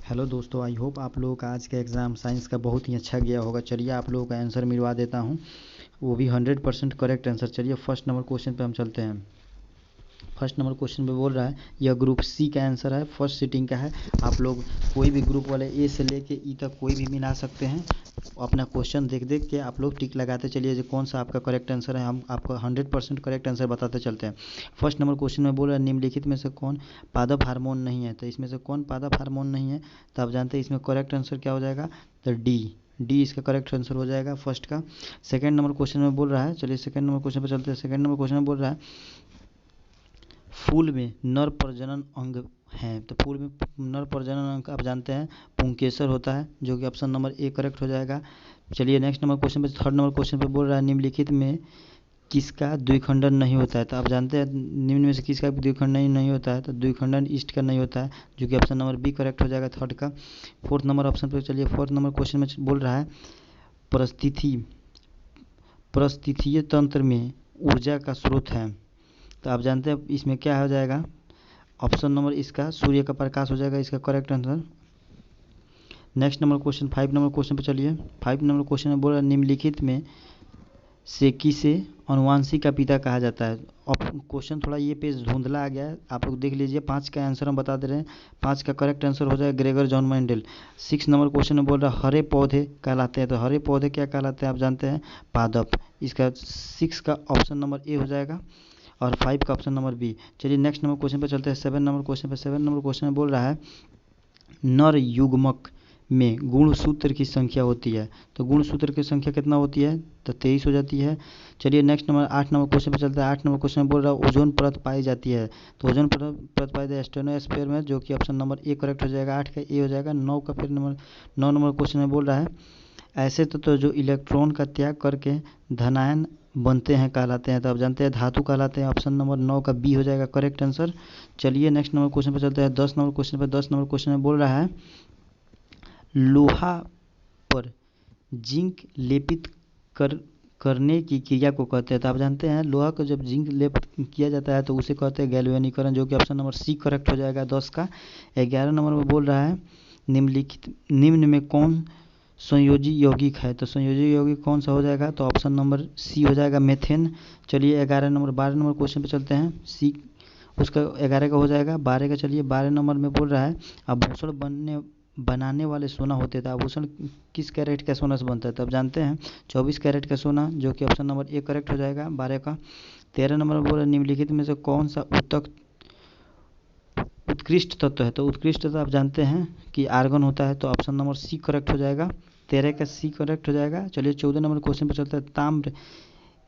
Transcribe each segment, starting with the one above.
Hello दोस्तों, I hope आप लोगों का आज का एग्ज़ाम साइंस का बहुत ही अच्छा गया होगा। चलिए आप लोगों का आंसर मिलवा देता हूँ, वो भी 100% करेक्ट आंसर। चलिए फर्स्ट नंबर क्वेश्चन पे हम चलते हैं। फर्स्ट नंबर क्वेश्चन पे बोल रहा है, यह ग्रुप सी का आंसर है, फर्स्ट सीटिंग का है। आप लोग कोई भी ग्रुप वाले ए से लेके ई तक कोई भी मिला सकते हैं। अपना क्वेश्चन देख देख के आप लोग टिक लगाते चलिए जो कौन सा आपका करेक्ट आंसर है। हम आपको 100% करेक्ट आंसर बताते चलते हैं। फर्स्ट नंबर क्वेश्चन में बोल रहा है, निम्नलिखित में से कौन पादप हार्मोन नहीं है। तो इसमें से कौन पादप हार्मोन नहीं है, तो आप जानते हैं इसमें करेक्ट आंसर क्या हो जाएगा, तो डी इसका करेक्ट आंसर हो जाएगा फर्स्ट का। सेकंड नंबर क्वेश्चन में बोल रहा है, चलिए सेकंड नंबर क्वेश्चन पर चलते हैं। सेकंड नंबर क्वेश्चन में बोल रहा है, फूल में नर प्रजनन अंग हैं। तो फूल में नर प्रजनन अंग आप जानते हैं पुंकेसर होता है, जो कि ऑप्शन नंबर ए करेक्ट हो जाएगा। चलिए नेक्स्ट नंबर क्वेश्चन पे, थर्ड नंबर क्वेश्चन पे बोल रहा है, निम्नलिखित में किसका द्विखंडन नहीं होता है। तो आप जानते हैं निम्न में से किसका द्विखंडन नहीं होता है, तो द्विखंडन ईस्ट का नहीं होता है, जो कि ऑप्शन नंबर बी करेक्ट हो जाएगा थर्ड का। फोर्थ नंबर ऑप्शन पे चलिए, फोर्थ नंबर क्वेश्चन में बोल रहा है, परिस्थितीय तंत्र में ऊर्जा का स्रोत है। तो आप जानते हैं इसमें क्या हो जाएगा, ऑप्शन नंबर इसका सूर्य का प्रकाश हो जाएगा इसका correct answer. Next number question, five number question पे चलिए। फाइव नंबर क्वेश्चन में बोल रहा है, निम्नलिखित में से किसे अनुवांशिक का पिता कहा जाता है। क्वेश्चन थोड़ा ये पेज धुंधला आ गया है, आप लोग देख लीजिए। पाँच का आंसर हम बता दे रहे हैं, पाँच का करेक्ट आंसर हो जाएगा Gregor John Mendel. Six number question में बोल रहा है, हरे पौधे कहलाते हैं। तो हरे पौधे क्या कहलाते हैं, आप जानते हैं पादप। इसका सिक्स का ऑप्शन नंबर ए हो जाएगा और फाइव का ऑप्शन नंबर बी। चलिए नेक्स्ट नंबर क्वेश्चन पे चलते हैं, सेवन नंबर क्वेश्चन पे। सेवन नंबर क्वेश्चन में बोल रहा है, नर युग्मक में गुणसूत्र की संख्या होती है। तो गुणसूत्र की संख्या कितना होती है, तो 23 हो जाती है। चलिए नेक्स्ट नंबर आठ नंबर क्वेश्चन पे चलते हैं। आठ नंबर क्वेश्चन में बोल रहा है, ओजोन परत पाई जाती है। तो ओजोन परत पाई जाती है स्ट्रेटोस्फीयर में, जो कि ऑप्शन नंबर ए करेक्ट हो जाएगा। आठ का ए हो जाएगा। नौ का फिर नौ नंबर क्वेश्चन में बोल रहा है, ऐसे तो जो इलेक्ट्रॉन का त्याग करके धनायन बनते हैं कहलाते हैं। तो आप जानते हैं धातु कहलाते हैं। ऑप्शन नंबर नौ का बी हो जाएगा करेक्ट आंसर। चलिए नेक्स्ट नंबर क्वेश्चन पे चलते हैं। दस नंबर क्वेश्चन पे, दस नंबर क्वेश्चन में बोल रहा है, लोहा पर जिंक लेपित करने की क्रिया को कहते हैं। तो आप जानते हैं लोहा को जब जिंक लेप किया जाता है तो उसे कहते हैं गैल्वेनीकरण, जो कि ऑप्शन नंबर सी करेक्ट हो जाएगा 10 का। 11 नंबर में बोल रहा है, निम्न में कौन संयोजी यौगिक है। तो संयोजी यौगिक कौन सा हो जाएगा, तो ऑप्शन नंबर सी हो जाएगा मेथेन। चलिए 11 नंबर, 12 नंबर क्वेश्चन पे चलते हैं। सी उसका 11 का हो जाएगा। 12 का चलिए 12 नंबर में बोल रहा है, आभूषण बनाने वाले सोना होते थे। आभूषण किस कैरेट का सोना से बनता है, तो आप जानते हैं 24 कैरेट का सोना, जो कि ऑप्शन नंबर ए करेक्ट हो जाएगा 12 का। 13 नंबर में बोल रहा है, निम्नलिखित में से कौन सा उत्कृष्ट तत्व है। तो उत्कृष्ट तत्व आप जानते हैं कि आर्गन होता है। तो ऑप्शन नंबर सी करेक्ट हो जाएगा। 13 का सी करेक्ट हो जाएगा। चलिए 14 नंबर क्वेश्चन पर चलता है, ताम्र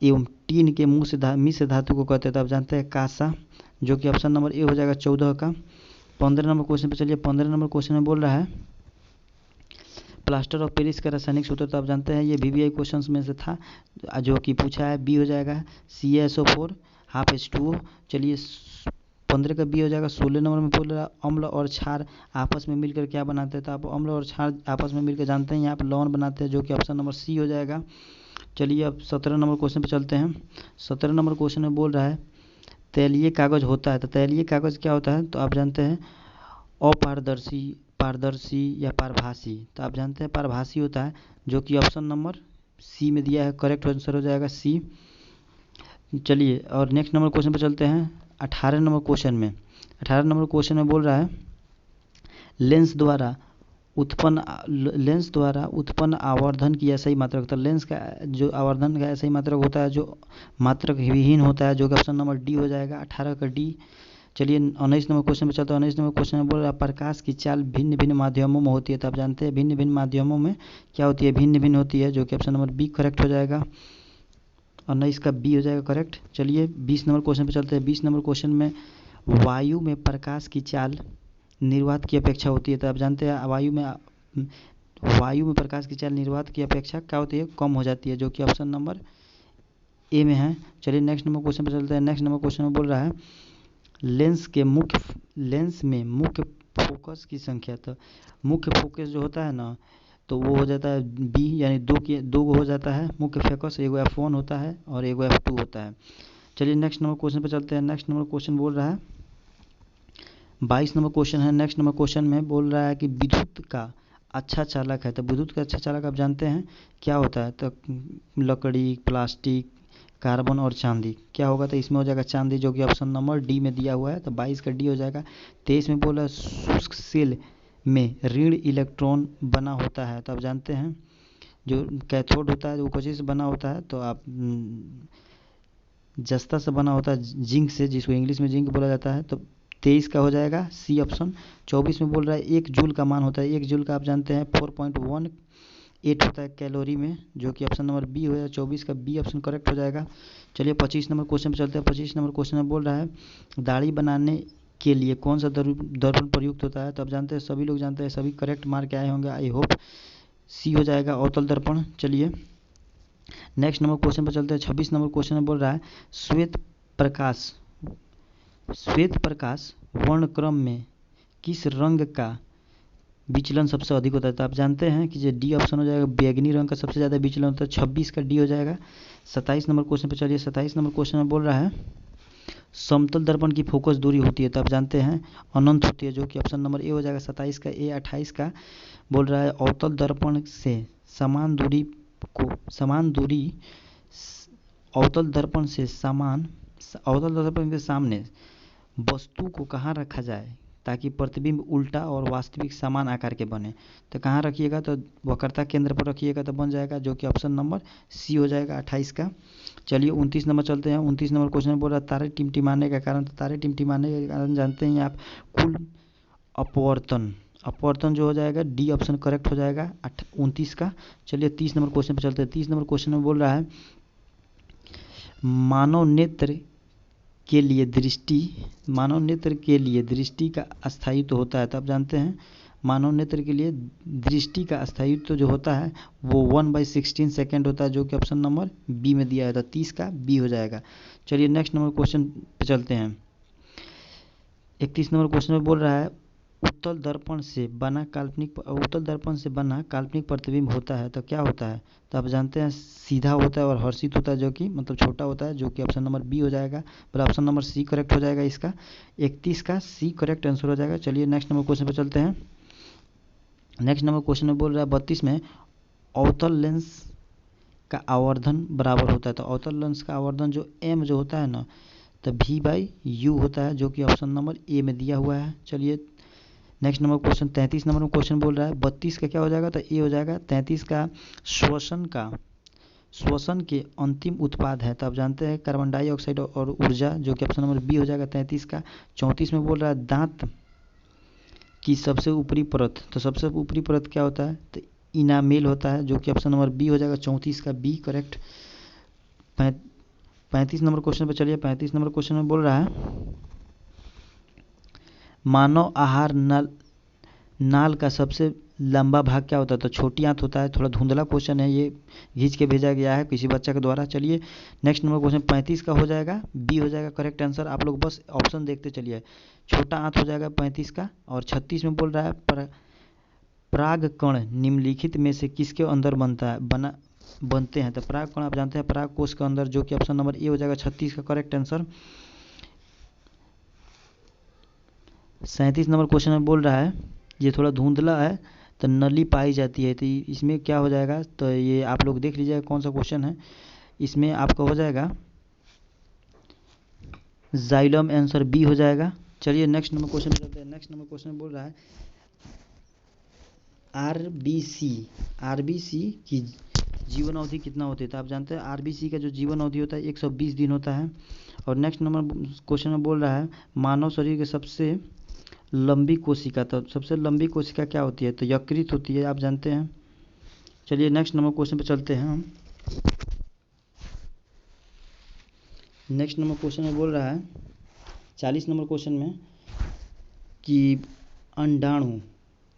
एवं टीन के मुँह से मिश्र धातु को कहते हैं। तो आप जानते हैं कांसा, जो कि ऑप्शन नंबर ए हो जाएगा 14 का। 15 नंबर क्वेश्चन पे चलिए। 15 नंबर क्वेश्चन में बोल रहा है, प्लास्टर ऑफ पेरिस का रासायनिक सूत्र। तो आप जानते हैं ये वीवीआई क्वेश्चंस में से था, जो कि पूछा है। बी हो जाएगा CaSO4 हाफ H2O। चलिए 15 का बी हो जाएगा। 16 नंबर में बोल रहा है, अम्ल और क्षार आपस में मिलकर क्या बनाते हैं। तो आप अम्ल और क्षार आपस में मिलकर जानते हैं यहाँ पर लवण बनाते हैं, जो कि ऑप्शन नंबर सी हो जाएगा। चलिए अब 17 नंबर क्वेश्चन पर चलते हैं। 17 नंबर क्वेश्चन में बोल रहा है, तैलीय कागज होता है। तो तैलीय कागज क्या होता है, तो आप जानते हैं अपारदर्शी, पारदर्शी या पारभासी। तो आप जानते हैं पारभासी होता है, जो कि ऑप्शन नंबर सी में दिया है, करेक्ट आंसर हो जाएगा सी। चलिए और नेक्स्ट नंबर क्वेश्चन पर चलते हैं। 18 नंबर क्वेश्चन में, 18 नंबर क्वेश्चन में बोल रहा है, लेंस द्वारा उत्पन्न आवर्धन की ऐसा ही मात्रक। तो लेंस का जो आवर्धन का ऐसा ही मात्रक होता है जो मात्रक विहीन होता है, जो कि ऑप्शन नंबर डी हो जाएगा 18 का डी। चलिए 19 नंबर क्वेश्चन पे चलता है। 19 नंबर क्वेश्चन में बोल रहा है, प्रकाश की चाल भिन्न भिन्न माध्यमों में होती है। तो आप जानते हैं भिन्न भिन्न माध्यमों में क्या होती है, भिन्न भिन्न होती है, जो कि ऑप्शन नंबर बी करेक्ट हो जाएगा। 19 का बी हो जाएगा करेक्ट। चलिए 20 नंबर क्वेश्चन पे चलते हैं। 20 नंबर क्वेश्चन में, वायु में प्रकाश की चाल निर्वात की अपेक्षा होती है। तो आप जानते हैं वायु में प्रकाश की चाल निर्वात की अपेक्षा क्या होती है, कम हो जाती है, जो कि ऑप्शन नंबर ए में है। चलिए नेक्स्ट नंबर क्वेश्चन पे चलते हैं। नेक्स्ट नंबर क्वेश्चन में बोल रहा है, लेंस में मुख्य फोकस की संख्या। तो मुख्य फोकस जो होता है ना, तो वो हो जाता है बी, यानी दो हो जाता है मुख्य फोकस। एगो F1 होता है और एगो F2 होता है। चलिए नेक्स्ट नंबर क्वेश्चन पे चलते हैं। नेक्स्ट नंबर क्वेश्चन बोल रहा है, 22 नंबर क्वेश्चन है। नेक्स्ट नंबर क्वेश्चन में बोल रहा है कि विद्युत का अच्छा चालक है। तो विद्युत का अच्छा चालक आप जानते हैं क्या होता है? तो लकड़ी, प्लास्टिक, कार्बन और चांदी। क्या होगा? तो इसमें हो जाएगा चांदी, जो कि ऑप्शन नंबर डी में दिया हुआ है। तो 22 का डी हो जाएगा। 23 में बोला शुष्क सेल में ऋण इलेक्ट्रॉन बना होता है। तो आप जानते हैं जो कैथोड होता है वो किस से बना होता है? तो आप जस्ता से बना होता है, जिंक से, जिसको इंग्लिश में जिंक बोला जाता है। तो 23 का हो जाएगा सी ऑप्शन। 24 में बोल रहा है 1 जूल का मान होता है। 1 जूल का आप जानते हैं 4.18 होता है कैलोरी में, जो कि ऑप्शन नंबर बी हो जाएगा। 24 का बी ऑप्शन करेक्ट हो जाएगा। चलिए 25 नंबर क्वेश्चन पे चलते हैं। 25 नंबर क्वेश्चन में बोल रहा है दाढ़ी बनाने के लिए कौन सा दर्पण प्रयुक्त होता है? तो आप जानते हैं, सभी लोग जानते हैं, सभी करेक्ट मार्क के आए होंगे, आई होप। सी हो जाएगा अवतल दर्पण। चलिए नेक्स्ट नंबर क्वेश्चन पर चलते हैं। 26 नंबर क्वेश्चन में बोल रहा है श्वेत प्रकाश वर्णक्रम में किस रंग का विचलन सबसे अधिक होता है? तो आप जानते हैं कि जो डी ऑप्शन हो जाएगा, बैगनी रंग का सबसे ज़्यादा विचलन होता है। 26 का डी हो जाएगा। 27 नंबर क्वेश्चन पे चलिए। 27 नंबर क्वेश्चन में बोल रहा है समतल दर्पण की फोकस दूरी होती है। तो आप जानते हैं अनंत होती है, जो कि ऑप्शन नंबर ए हो जाएगा। 27 का ए। 28 का बोल रहा है अवतल दर्पण से समान दूरी अवतल दर्पण के सामने वस्तु को कहाँ रखा जाए ताकि प्रतिबिंब उल्टा और वास्तविक समान आकार के बने? तो कहाँ रखिएगा? तो वक्रता केंद्र पर रखिएगा तो बन जाएगा, जो कि ऑप्शन नंबर सी हो जाएगा 28 का। चलिए 29 नंबर चलते हैं। 29 नंबर क्वेश्चन बोल रहा है तारे टिमटिमाने का कारण। तो तारे टिमटिमाने के कारण जानते हैं आप कुल अपवर्तन जो हो जाएगा, डी ऑप्शन करेक्ट हो जाएगा 29 का। चलिए 30 नंबर क्वेश्चन पर चलते हैं। 30 नंबर क्वेश्चन में बोल रहा है मानव नेत्र के लिए दृष्टि का अस्थायित्व होता है। तो आप जानते हैं मानव नेत्र के लिए दृष्टि का अस्थायित्व जो होता है वो 1/16 सेकेंड होता है, जो कि ऑप्शन नंबर बी में दिया है। तो 30 का बी हो जाएगा। चलिए नेक्स्ट नंबर क्वेश्चन पे चलते हैं। 31 नंबर क्वेश्चन में बोल रहा है उत्तल दर्पण से बना काल्पनिक प्रतिबिंब होता है। तो क्या होता है? तो आप जानते हैं सीधा होता है और हर्षित होता है, जो कि मतलब छोटा होता है, जो कि ऑप्शन नंबर बी हो जाएगा। पर ऑप्शन नंबर सी करेक्ट हो जाएगा इसका। 31 का सी करेक्ट आंसर हो जाएगा। चलिए नेक्स्ट नंबर क्वेश्चन पर चलते हैं। नेक्स्ट नंबर क्वेश्चन में बोल रहा है 32 में अवतल लेंस का आवर्धन बराबर होता है। तो अवतल लेंस का आवर्धन जो एम जो होता है ना, तो v/u होता है, जो कि ऑप्शन नंबर ए में दिया हुआ है। चलिए next number question 33 number question बोल रहा है 32 का क्या हो जाएगा? तो ए हो जाएगा। 33 का श्वसन के अंतिम उत्पाद है। तो आप जानते हैं कार्बन डाइऑक्साइड और ऊर्जा, जो कि ऑप्शन नंबर बी हो जाएगा 33 का। 34 में बोल रहा है दांत की सबसे ऊपरी परत। तो सबसे ऊपरी परत क्या होता है? तो इनामेल होता है, जो कि ऑप्शन नंबर बी हो जाएगा। 34 का बी करेक्ट। 35 नंबर क्वेश्चन पे चलिए। 35 नंबर क्वेश्चन में बोल रहा है मानव आहार नाल का सबसे लंबा भाग क्या होता है? तो छोटी आंत होता है। थोड़ा धुंधला क्वेश्चन है, ये खींच के भेजा गया है किसी बच्चा के द्वारा। चलिए नेक्स्ट नंबर क्वेश्चन 35 का हो जाएगा, बी हो जाएगा करेक्ट आंसर। आप लोग बस ऑप्शन देखते चलिए। छोटा आंत हो जाएगा 35 का। और 36 में बोल रहा है पराग कण निम्नलिखित में से किसके अंदर बनते हैं? तो पराग कण आप जानते हैं पराग कोश के अंदर, जो कि ऑप्शन नंबर ए हो जाएगा 36 का करेक्ट आंसर। 37 नंबर क्वेश्चन में बोल रहा है ये थोड़ा धुंधला है, तो नली पाई जाती है। तो इसमें क्या हो जाएगा? तो ये आप लोग देख लीजिएगा कौन सा क्वेश्चन है। इसमें आपका हो जाएगा जाइलम, आंसर बी हो जाएगा। चलिए नेक्स्ट नंबर क्वेश्चन चलते हैं। नेक्स्ट नंबर क्वेश्चन बोल रहा है आरबीसी की जीवन अवधि कितना होती है? तो आप जानते हैं आरबीसी का जो जीवन अवधि होता है 120 दिन होता है। और नेक्स्ट नंबर क्वेश्चन में बोल रहा है मानव शरीर के सबसे लंबी कोशिका। तो सबसे लंबी कोशिका क्या होती है? तो यकृत होती है, आप जानते हैं। चलिए नेक्स्ट नंबर क्वेश्चन पे चलते हैं हम। नेक्स्ट नंबर क्वेश्चन में बोल रहा है 40 नंबर क्वेश्चन में कि अंडाणु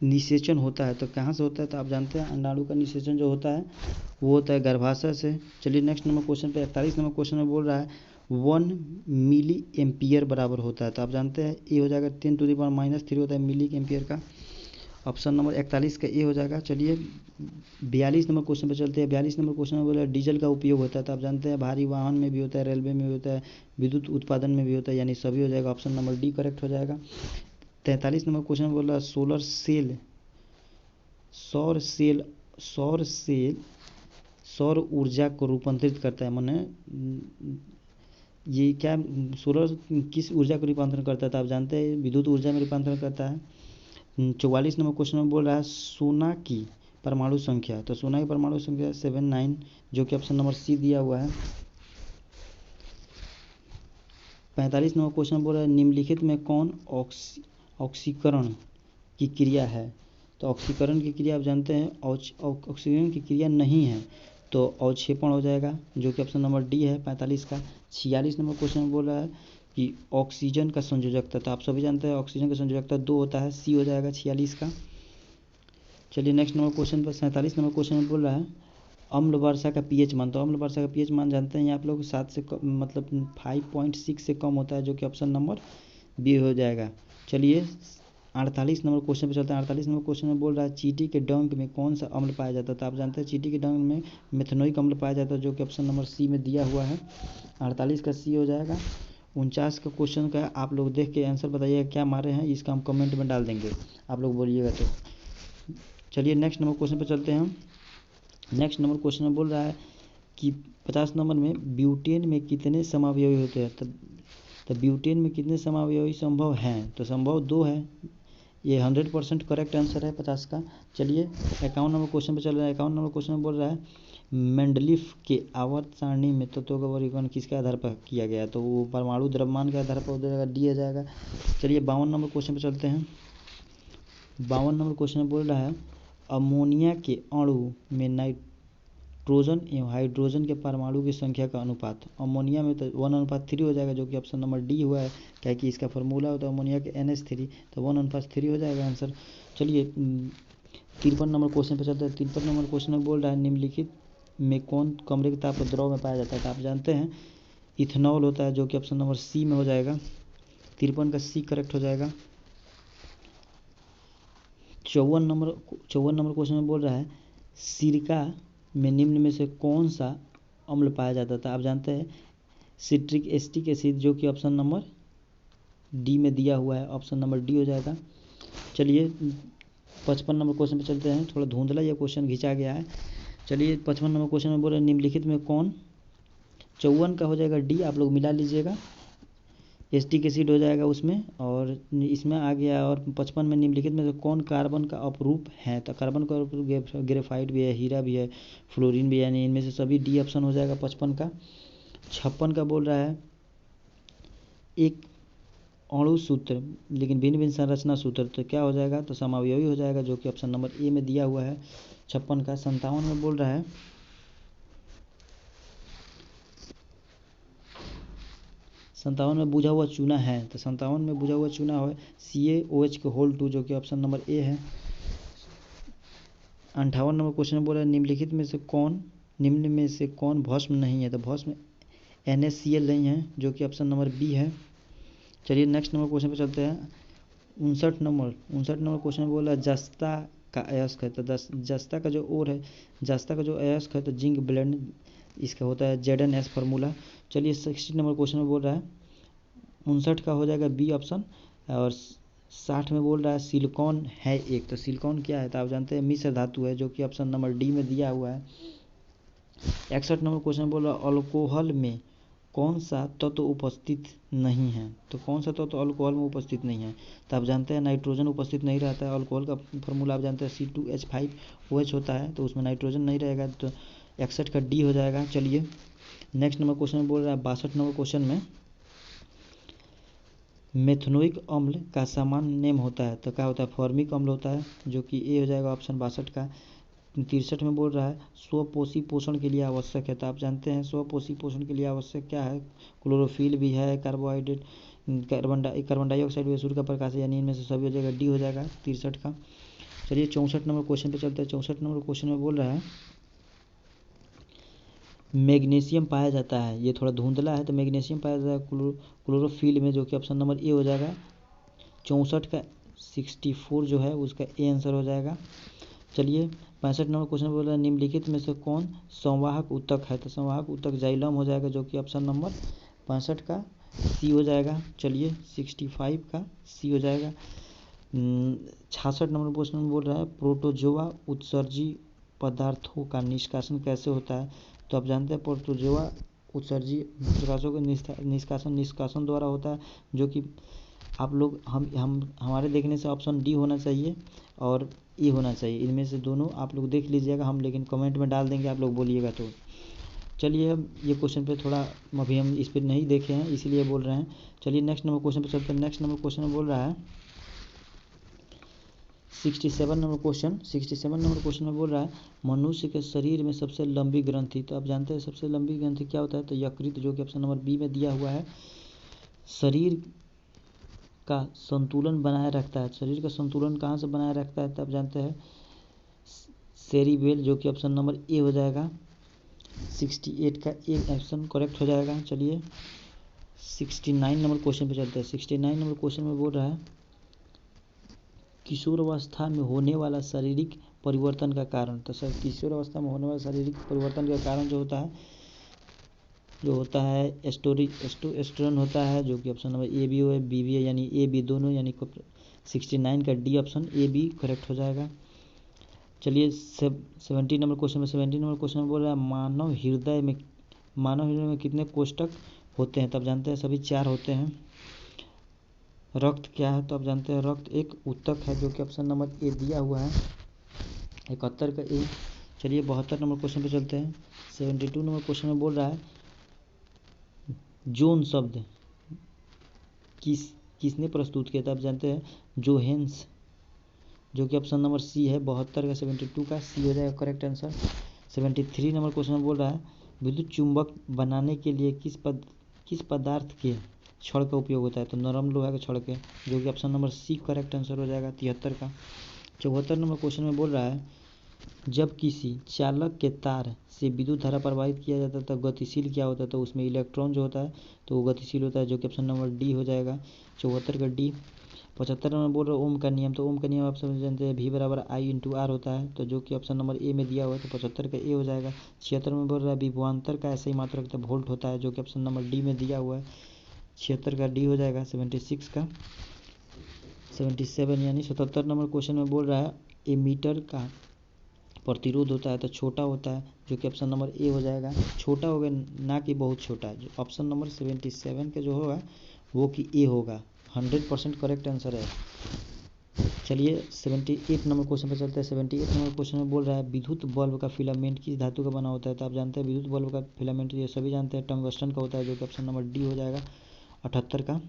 निषेचन होता है। तो कहाँ से होता है? तो आप जानते हैं अंडाणु का निषेचन जो होता है वो होता है गर्भाशय से। चलिए नेक्स्ट नंबर क्वेश्चन पे 41 नंबर क्वेश्चन में बोल रहा है 1 मिली एम्पियर बराबर होता है। तो आप जानते हैं ए हो जाएगा 10⁻³ होता है मिली एम्पियर का। ऑप्शन नंबर 41 का ए हो जाएगा। चलिए 42 नंबर क्वेश्चन पे चलते हैं। 42 नंबर क्वेश्चन में बोला डीजल का उपयोग होता है। तो आप जानते हैं भारी वाहन में भी होता है, रेलवे में भी होता है, विद्युत उत्पादन में भी होता है, यानी सभी हो जाएगा। ऑप्शन नंबर डी करेक्ट हो जाएगा। 43 नंबर क्वेश्चन बोल रहा है सौर ऊर्जा को रूपांतरित करता है। माने ये क्या, सोलर किस ऊर्जा को रूपांतरण करता है? तो आप जानते हैं विद्युत ऊर्जा में रूपांतरण करता है। 44 नंबर क्वेश्चन में बोल रहा है सोना की परमाणु संख्या। तो सोना की परमाणु संख्या 79, जो कि ऑप्शन नंबर सी दिया हुआ है। 45 नंबर क्वेश्चन बोल रहा है निम्नलिखित में कौन ऑक्सीकरण की क्रिया है? तो ऑक्सीकरण की क्रिया आप जानते हैं ऑक्सीकरण की क्रिया नहीं है, तो अवक्षेपण हो जाएगा, जो कि ऑप्शन नंबर डी है 45 का। 46 नंबर क्वेश्चन में बोल रहा है कि ऑक्सीजन का संयोजकता। तो आप सभी जानते हैं ऑक्सीजन का संयोजकता 2 होता है, सी हो जाएगा 46 का। चलिए नेक्स्ट नंबर क्वेश्चन पर 47 नंबर क्वेश्चन में बोल रहा है अम्ल वर्षा का पीएच मान। तो अम्ल वर्षा का पीएच मान जानते हैं आप लोग 7 से मतलब 5.6 से कम होता है, जो कि ऑप्शन नंबर बी हो जाएगा। चलिए 48 नंबर क्वेश्चन पे चलते हैं। 48 नंबर क्वेश्चन में बोल रहा है चींटी के डंक में कौन सा अम्ल पाया जाता है? तो आप जानते हैं चींटी के डंक में मेथनोइक अम्ल पाया जाता है, जो कि ऑप्शन नंबर सी में दिया हुआ है। 48 का सी हो जाएगा। 49 का क्वेश्चन का आप लोग देख के आंसर बताइएगा क्या मारे हैं, इसका हम कमेंट में डाल देंगे, आप लोग बोलिएगा तो। चलिए नेक्स्ट नंबर क्वेश्चन पर चलते हैं। नेक्स्ट नंबर क्वेश्चन में बोल रहा है कि 50 नंबर में ब्यूटेन में कितने समावयवी होते हैं? तो ब्यूटेन में कितने समावयवी संभव हैं? तो संभव 2 है। ये 100% करेक्ट आंसर है 50 का। चलिए 51 नंबर क्वेश्चन पे चल रहा है। 51 नंबर क्वेश्चन में बोल रहा है मेंडलीफ के आवर्त सारणी में तत्वों का वर्गीकरण किसके आधार पर किया गया? तो वो परमाणु द्रव्यमान के आधार पर हो जाएगा, डी आ जाएगा। चलिए 52 नंबर क्वेश्चन पे चलते हैं। 52 नंबर क्वेश्चन में बोल रहा है अमोनिया के अणु में नाइट्रोजन एवं हाइड्रोजन के परमाणु की संख्या का अनुपात। अमोनिया में तो 1:3 हो जाएगा, जो कि ऑप्शन नंबर डी हुआ है, क्या कि इसका फॉर्मूला होता है अमोनिया के NH3, तो 1:3 हो जाएगा आंसर। चलिए 53 नंबर क्वेश्चन पे चलते हैं। 53 नंबर क्वेश्चन में बोल रहा है निम्नलिखित में कौन कमरे के ताप पर द्रव में पाया जाता है? तो आप जानते हैं इथेनॉल होता है, जो कि ऑप्शन नंबर सी में हो जाएगा। 53 का सी करेक्ट हो जाएगा। 54 नंबर क्वेश्चन में बोल रहा है सिरका में निम्न में से कौन सा अम्ल पाया जाता था? आप जानते हैं सिट्रिक एसिटिक एसिड, जो कि ऑप्शन नंबर डी में दिया हुआ है, ऑप्शन नंबर डी हो जाएगा। चलिए 55 नंबर क्वेश्चन पे चलते हैं। थोड़ा धुंधला ये क्वेश्चन घिंचा गया है। चलिए 55 नंबर क्वेश्चन में बोल रहे हैं निम्नलिखित में कौन, 54 का हो जाएगा डी, आप लोग मिला लीजिएगा, एसिटिक एसिड हो जाएगा उसमें, और इसमें आ गया। और 55 में निम्नलिखित में से कौन कार्बन का अपरूप है? तो कार्बन का अपरूप ग्रेफाइट भी है, हीरा भी है, फ्लोरीन भी है, यानी इनमें से सभी डी ऑप्शन हो जाएगा 55 का। 56 का बोल रहा है एक अणु सूत्र लेकिन भिन्न भिन्न संरचना सूत्र, तो क्या हो जाएगा? तो समावयवी हो जाएगा, जो कि ऑप्शन नंबर ए में दिया हुआ है 56 का। 57 में बोल रहा है 57 में बुझा हुआ चूना है। तो 57 में बुझा हुआ चूना है CaOH के होल 2, जो कि ऑप्शन नंबर ए है। 58 नंबर क्वेश्चन में बोल रहा है निम्नलिखित में से निम्न में से कौन भस्म नहीं है? तो भस्म NaCl नहीं है, जो कि ऑप्शन नंबर बी है। चलिए नेक्स्ट नंबर क्वेश्चन पे चलते हैं। 59 नंबर क्वेश्चन में बोल रहा है जस्ता का अयस्क है। तो जस्ता का जो ओर है, जस्ता का जो अयस्क है, तो जिंक ब्लेंड इसका होता है ZnS फार्मूला। चलिए 60 नंबर क्वेश्चन में बोल रहा है 59 का हो जाएगा बी ऑप्शन। और 60 में बोल रहा है सिलिकॉन है एक। तो सिलिकॉन क्या है? तो आप जानते हैं मिश्र धातु है, जो कि ऑप्शन नंबर डी में दिया हुआ है। 61 नंबर क्वेश्चन बोल रहा है अल्कोहल में कौन सा तत्व उपस्थित नहीं है? तो कौन सा तत्व अल्कोहल में उपस्थित नहीं है? तो आप जानते हैं नाइट्रोजन उपस्थित नहीं रहता है। अल्कोहल का फॉर्मूला आप जानते हैं C2H5OH होता है, तो उसमें नाइट्रोजन नहीं रहेगा, तो 61 का डी हो जाएगा। चलिए नेक्स्ट नंबर क्वेश्चन में बोल रहा है 62 नंबर क्वेश्चन में मेथनोइक अम्ल का सामान्य नेम होता है। तो क्या होता है? फॉर्मिक अम्ल होता है, जो कि ए हो जाएगा ऑप्शन 62 का। 63 में बोल रहा है स्वपोषी पोषण के लिए आवश्यक है। तो आप जानते हैं स्वपोषी पोषण के लिए आवश्यक क्या है? क्लोरोफिल भी है, कार्बोहाइड्रेट, कार्बन डाइऑक्साइड भी, सूर्य का प्रकाश, यानी इनमें से सभी हो जाएगा, डी हो जाएगा 63 का। चलिए 64 नंबर क्वेश्चन पे चलते हैं। 64 नंबर क्वेश्चन में बोल रहा है मैग्नीशियम पाया जाता है। ये थोड़ा धुंधला है, तो मैग्नीशियम पाया जाता है क्लोरोफिल में, जो कि ऑप्शन नंबर ए हो जाएगा। 64 का 64 जो है उसका ए आंसर हो जाएगा। चलिए 65 नंबर क्वेश्चन बोल रहा है निम्नलिखित में से कौन संवाहक ऊतक है? तो संवाहक ऊतक जाइलम हो जाएगा, जो कि ऑप्शन नंबर 65 का सी हो जाएगा। चलिए 65 का सी हो जाएगा। 66 नंबर क्वेश्चन में बोल रहा है प्रोटोजोआ उत्सर्जी पदार्थों का निष्कासन कैसे होता है। तो आप जानते हैं प्रोटोजोआ उत्सर्जी प्रकाशों का निष्कासन द्वारा होता है, जो कि आप लोग हम हमारे देखने से ऑप्शन डी होना चाहिए और ई होना चाहिए, इनमें से दोनों आप लोग देख लीजिएगा, हम लेकिन कमेंट में डाल देंगे, आप लोग बोलिएगा। तो चलिए हम ये क्वेश्चन पे थोड़ा अभी हम इस पर नहीं देखे हैं इसीलिए बोल रहे हैं। चलिए नेक्स्ट नंबर क्वेश्चन पे चलते हैं। नेक्स्ट नंबर क्वेश्चन में बोल रहा है 67 नंबर क्वेश्चन में बोल रहा है मनुष्य के शरीर में सबसे लंबी ग्रंथि। तो आप जानते हैं सबसे लंबी ग्रंथि क्या होता है, तो यकृत, जो कि ऑप्शन नंबर बी में दिया हुआ है। शरीर का संतुलन बनाए रखता है, शरीर का संतुलन कहाँ से बनाए रखता है, तो आप जानते हैं सेरिबेल, जो कि ऑप्शन नंबर ए हो जाएगा। 68 का एक ऑप्शन करेक्ट हो जाएगा। चलिए 69 नंबर क्वेश्चन पे चलते हैं। 69 नंबर क्वेश्चन में बोल रहा है किशोरावस्था में होने वाला शारीरिक परिवर्तन का कारण। तो सर किशोरावस्था में होने वाला शारीरिक परिवर्तन का कारण जो होता है एस्ट्रोस्टेरोन होता है, जो कि ऑप्शन नंबर ए बी है, बी भी है, यानी ए बी दोनों, यानी 69 का D option A B correct हो जाएगा। चलिए 70 नंबर क्वेश्चन में बोल रहा है मानव हृदय में कितने कोष्ठक होते हैं। तो आप जानते हैं सभी 4 होते हैं। रक्त क्या है, तो आप जानते हैं रक्त एक ऊतक है, जो कि ऑप्शन नंबर ए दिया हुआ है। 71 का ए। चलिए 72 नंबर क्वेश्चन पे चलते हैं। 72 नंबर क्वेश्चन में बोल रहा है जोन शब्द किसने प्रस्तुत किया था। आप जानते हैं जोहेंस, जो कि ऑप्शन नंबर सी है। 72 का 72 का सी हो जाएगा करेक्ट आंसर। 73 नंबर क्वेश्चन में बोल रहा है विद्युत चुंबक बनाने के लिए किस पदार्थ के छड़ का उपयोग होता है। तो नरम लोहा के छड़ के, जो कि option number C correct answer हो जाएगा 73 का। 74 नंबर क्वेश्चन में बोल रहा है जब किसी चालक के तार से विद्युत धारा प्रवाहित किया जाता है तो गतिशील क्या होता है। तो उसमें इलेक्ट्रॉन जो होता है तो वो गतिशील होता है, जो कि ऑप्शन नंबर डी हो जाएगा 74 का डी। 75 नंबर बोल रहा है ओम का नियम। तो ओम का नियम आप समझ जानते हैं, V बराबर I इंटू आर होता है, तो जो कि ऑप्शन नंबर ए में दिया हुआ है, तो 75 का ए हो जाएगा। 76 में बोल रहा है विभवांतर का ऐसे ही मात्रक वोल्ट होता है, जो कि ऑप्शन नंबर डी में दिया हुआ है। 76 का डी हो जाएगा। 76 का 77 यानी 77 नंबर क्वेश्चन में बोल रहा है एमीटर का प्रतिरोध होता है तो छोटा होता है, जो कि ऑप्शन नंबर ए हो जाएगा। छोटा होगा ना कि बहुत छोटा है, जो ऑप्शन नंबर 77 का जो होगा वो कि ए होगा। 100% करेक्ट आंसर है। चलिए 78 नंबर क्वेश्चन पे चलते हैं। 78 नंबर क्वेश्चन में बोल रहा है विद्युत बल्ब का फिलामेंट किस धातु का बना होता है। तो आप जानते हैं विद्युत बल्ब का फिलामेंट ये सभी जानते हैं टंगस्टन का होता है, जो कि ऑप्शन नंबर डी हो जाएगा 78 का।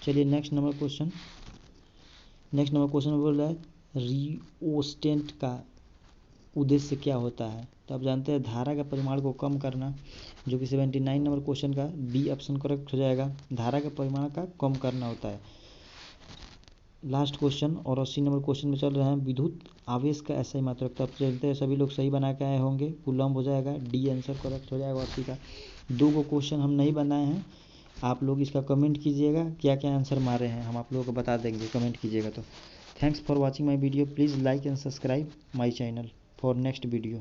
चलिए नेक्स्ट नंबर क्वेश्चन में बोल रहा है रिओस्टेट का उद्देश्य क्या होता है। तो आप जानते हैं धारा का परिमाण को कम करना, जो कि 79 नंबर क्वेश्चन का बी ऑप्शन करेक्ट हो जाएगा। धारा के परिमाण का कम करना होता है। लास्ट क्वेश्चन और 80 नंबर क्वेश्चन में चल रहे हैं विद्युत आवेश का ऐसा ही मात्रक। तो आप जानते हैं सभी लोग सही बना के आए होंगे, कूलम्ब हो जाएगा, डी आंसर करेक्ट हो जाएगा 80 का। 2 क्वेश्चन हम नहीं बनाए हैं, आप लोग इसका कमेंट कीजिएगा क्या क्या आंसर मारे हैं, हम आप लोगों को बता देंगे कमेंट कीजिएगा। तो thanks for watching my video, please like and subscribe my channel for next video।